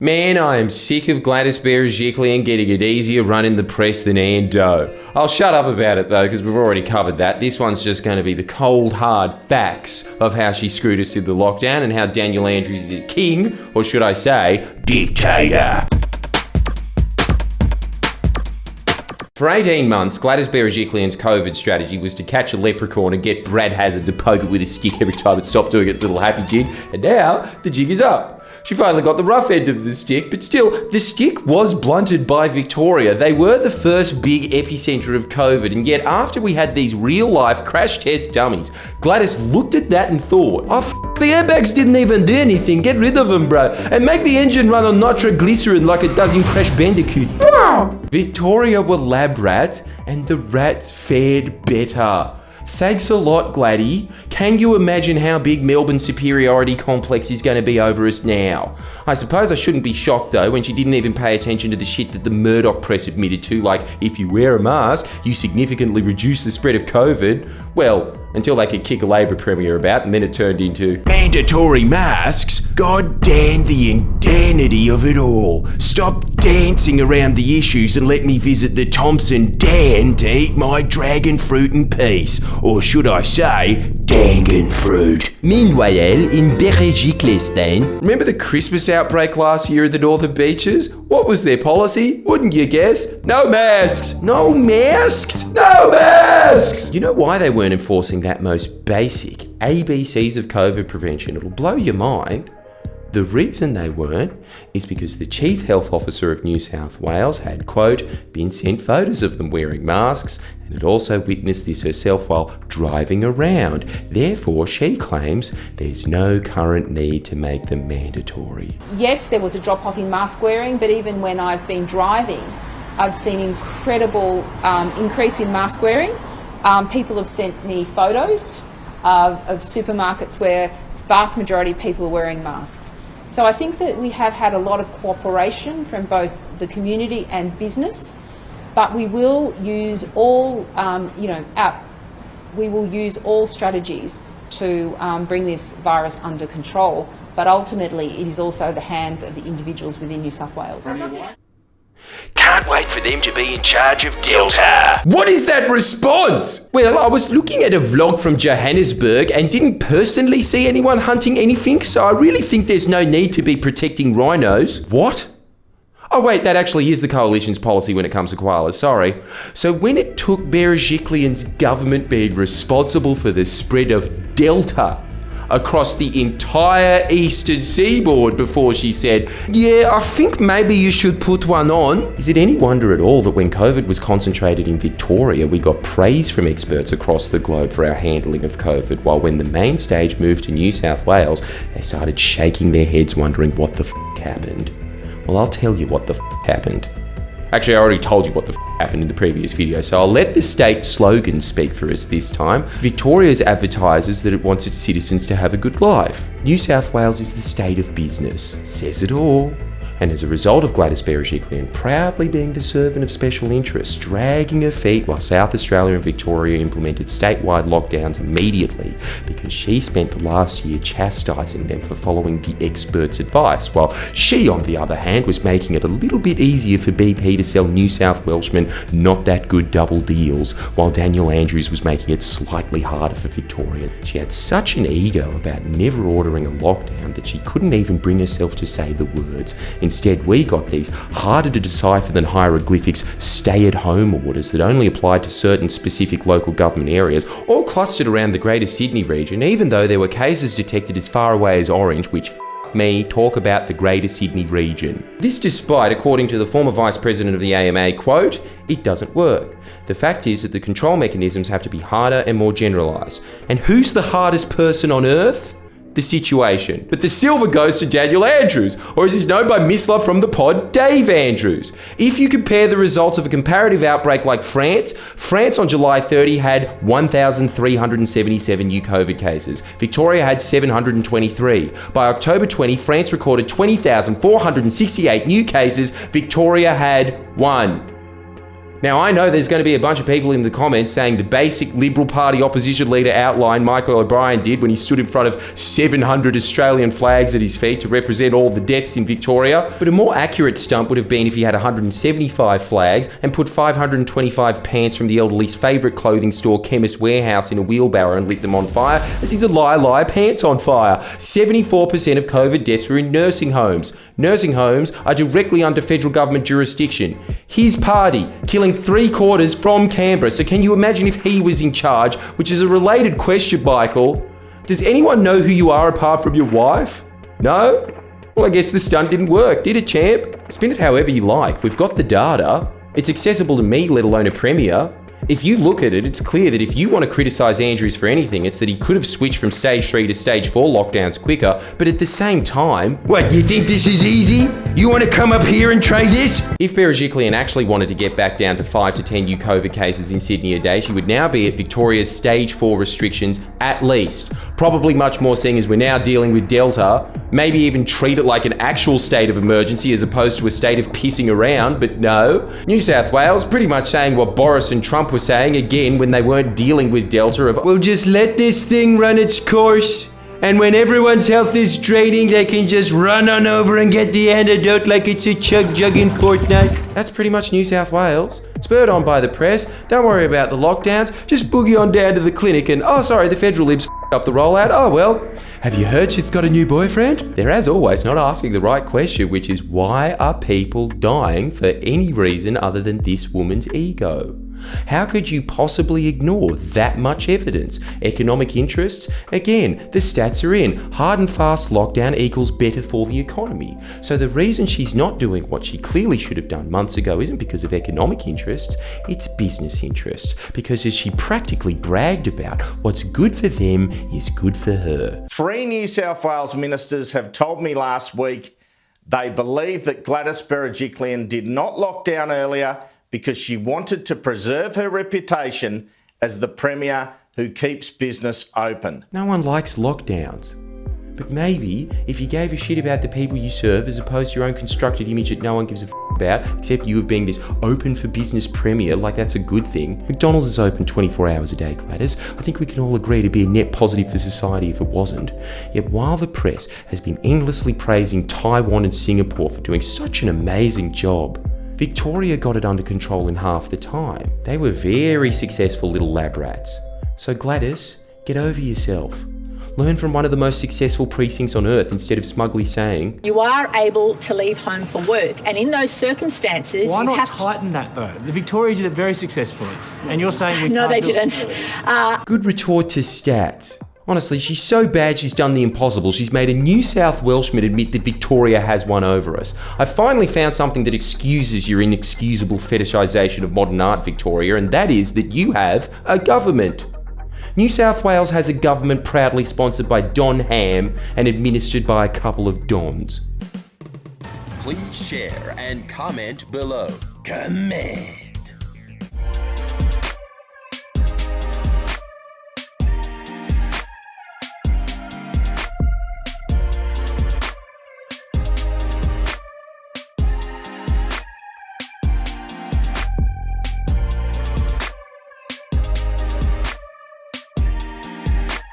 Man, I am sick of Gladys Berejiklian getting it easier running the press than Ann Doe. I'll shut up about it though, because we've already covered that. This one's just going to be the cold, hard facts of how she screwed us in the lockdown and how Daniel Andrews is a king, or should I say, dictator. For 18 months, Gladys Berejiklian's COVID strategy was to catch a leprechaun and get Brad Hazard to poke it with a stick every time it stopped doing its little happy jig, and now the jig is up. She finally got the rough end of the stick, but still, the stick was blunted by Victoria. They were the first big epicenter of COVID, and yet after we had these real-life crash test dummies, Gladys looked at that and thought, the airbags didn't even do anything, get rid of them, bro, and make the engine run on nitroglycerin like it does in Crash Bandicoot. Victoria were lab rats, and the rats fared better. Thanks a lot, Gladdy. Can you imagine how big Melbourne's superiority complex is going to be over us now? I suppose I shouldn't be shocked though when she didn't even pay attention to the shit that the Murdoch press admitted to, like if you wear a mask, you significantly reduce the spread of COVID. Well, until they could kick a Labor Premier about, and then it turned into mandatory masks. God damn the indanity of it all. Stop dancing around the issues and let me visit the Thompson Dan to eat my dragon fruit in peace. Or should I say, dangan fruit. Meanwhile, in Berejiklian, remember the Christmas outbreak last year in the northern beaches? What was their policy? Wouldn't you guess? No masks! No masks! No masks! You know why they weren't enforcing that most basic ABCs of COVID prevention? It'll blow your mind. The reason they weren't is because the Chief Health Officer of New South Wales had, quote, been sent photos of them wearing masks and had also witnessed this herself while driving around. Therefore, she claims there's no current need to make them mandatory. Yes, there was a drop-off in mask wearing, but even when I've been driving, I've seen incredible increase in mask wearing. People have sent me photos of supermarkets where vast majority of people are wearing masks. So I think that we have had a lot of cooperation from both the community and business, but we will use all, we will use all strategies to bring this virus under control. But ultimately, it is also the hands of the individuals within New South Wales. Can't wait for them to be in charge of Delta. What is that response? Well, I was looking at a vlog from Johannesburg and didn't personally see anyone hunting anything, so I really think there's no need to be protecting rhinos. What? Oh wait, that actually is the coalition's policy when it comes to koalas, sorry. So when it took Berejiklian's government being responsible for the spread of Delta across the entire eastern seaboard before she said, yeah, I think maybe you should put one on. Is it any wonder at all that when COVID was concentrated in Victoria, we got praise from experts across the globe for our handling of COVID, while when the main stage moved to New South Wales, they started shaking their heads wondering what the happened. Well, I'll tell you what the happened. Actually, I already told you what the happened in the previous video, so I'll let the state slogan speak for us this time. Victoria's advertises that it wants its citizens to have a good life. New South Wales is the state of business. Says it all. And as a result of Gladys Berejiklian proudly being the servant of special interests, dragging her feet while South Australia and Victoria implemented statewide lockdowns immediately because she spent the last year chastising them for following the experts' advice, while she, on the other hand, was making it a little bit easier for BP to sell New South Welshmen not that good double deals, while Daniel Andrews was making it slightly harder for Victoria. She had such an ego about never ordering a lockdown that she couldn't even bring herself to say the words. Instead, we got these harder to decipher than hieroglyphics stay-at-home orders that only applied to certain specific local government areas, all clustered around the Greater Sydney region, even though there were cases detected as far away as Orange, which me talk about the Greater Sydney region. This despite, according to the former Vice President of the AMA, quote, it doesn't work. The fact is that the control mechanisms have to be harder and more generalised. And who's the hardest person on earth? The situation. But the silver goes to Daniel Andrews, or as is known by Miss Love from the pod, Dave Andrews. If you compare the results of a comparative outbreak like France on July 30 had 1,377 new COVID cases. Victoria had 723. By October 20, France recorded 20,468 new cases. Victoria had 1. Now, I know there's going to be a bunch of people in the comments saying the basic Liberal Party opposition leader outline Michael O'Brien did when he stood in front of 700 Australian flags at his feet to represent all the deaths in Victoria. But a more accurate stunt would have been if he had 175 flags and put 525 pants from the elderly's favourite clothing store, Chemist Warehouse, in a wheelbarrow and lit them on fire, as he's a liar, pants on fire. 74% of COVID deaths were in nursing homes. Nursing homes are directly under federal government jurisdiction. His party killing 3/4 from Canberra. So can you imagine if he was in charge? Which is a related question, Michael. Does anyone know who you are apart from your wife? No? Well, I guess the stunt didn't work, did it, champ? Spin it however you like. We've got the data. It's accessible to me, let alone a premier. If you look at it, it's clear that if you want to criticise Andrews for anything, it's that he could have switched from stage 3 to stage 4 lockdowns quicker, but at the same time... What, you think this is easy? You want to come up here and try this? If Berejiklian actually wanted to get back down to 5 to 10 new COVID cases in Sydney a day, she would now be at Victoria's stage 4 restrictions at least. Probably much more, seeing as we're now dealing with Delta. Maybe even treat it like an actual state of emergency as opposed to a state of pissing around, but no. New South Wales pretty much saying what Boris and Trump were saying again when they weren't dealing with Delta of, we'll just let this thing run its course, and when everyone's health is draining, they can just run on over and get the antidote like it's a chug jug in Fortnite. That's pretty much New South Wales. Spurred on by the press, don't worry about the lockdowns, just boogie on down to the clinic and, oh sorry, the federal libs up the rollout. Oh well, have you heard she's got a new boyfriend? They're as always not asking the right question, which is why are people dying for any reason other than this woman's ego? How could you possibly ignore that much evidence? Economic interests? Again, the stats are in. Hard and fast lockdown equals better for the economy. So the reason she's not doing what she clearly should have done months ago isn't because of economic interests, it's business interests. Because as she practically bragged about, what's good for them is good for her. 3 New South Wales ministers have told me last week they believe that Gladys Berejiklian did not lock down earlier because she wanted to preserve her reputation as the Premier who keeps business open. No one likes lockdowns. But maybe if you gave a shit about the people you serve as opposed to your own constructed image that no one gives a about, except you of being this open for business Premier, like that's a good thing. McDonald's is open 24 hours a day, Gladys. I think we can all agree to be a net positive for society if it wasn't. Yet while the press has been endlessly praising Taiwan and Singapore for doing such an amazing job, Victoria got it under control in half the time. They were very successful little lab rats. So Gladys, get over yourself. Learn from one of the most successful precincts on earth instead of smugly saying, you are able to leave home for work, and in those circumstances, why you not have tighten that though? The Victoria did it very successfully, and you're saying we no, can't they do it. didn't. Good retort to stats. Honestly, she's so bad she's done the impossible. She's made a New South Welshman admit that Victoria has one over us. I finally found something that excuses your inexcusable fetishisation of modern art, Victoria, and that is that you have a government. New South Wales has a government proudly sponsored by Don Ham and administered by a couple of Dons. Please share and comment below. Comment.